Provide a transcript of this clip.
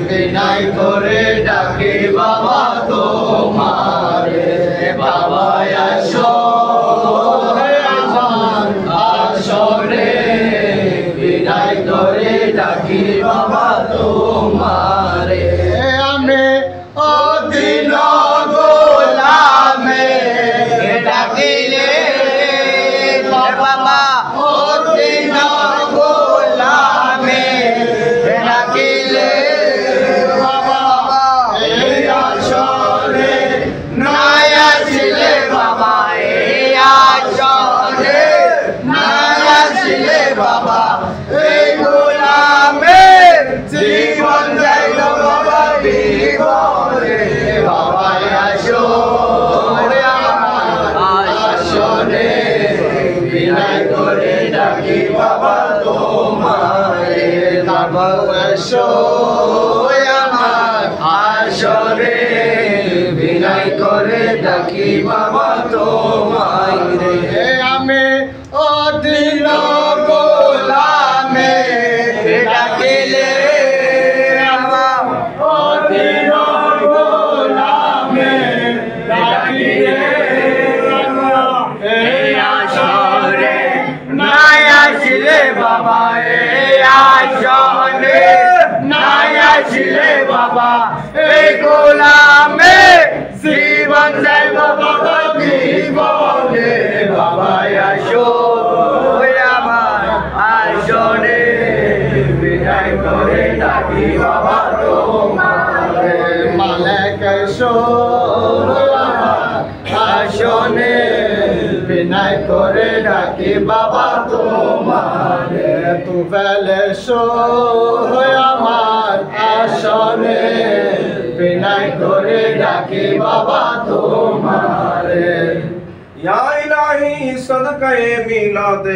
বিনাই করে ডাকে বাবা তোমারে, বাবা আসো আসরে, বিনাই করে ডাকি বাবা তোমারে। আমি অদিন গোলামে ডাকিলে বাবা, অদিন গোলামে ডাকিলে বাবা, এই আসরে নাই আসিলে বাবা, এই আসরে নাই আসিলে বাবা, এই গোলামের জীবন যাইল বাবা বিঘরে। বাবা আসো আসরে, বিনাই করে ডাকি বাবা তোমারে। বাবা আসো আমার আসরে, বিনাই করে ডাকি বাবা তোমারে। আমি অদিন গোলামে ডাকিলে আমার, অদিন গোলামে ডাকিলে এই আসরে নাই আসিলে বাবা, এই আসরে নাই আসিলে বাবা, এই গোলামে জীবন যাইব বাবা বিঘরে। বাবা আসো আমার আসরে, বিনাই করে ডাকি বাবা তোমারে। মালিক এসো আসনে, বিনাই করে ডাকি বাবা তোমারে। তুফাইল এসো আমার আসনে, বিনাই করে ডাকি বাবা তোমারে। या इलाही सदक़े मिलाद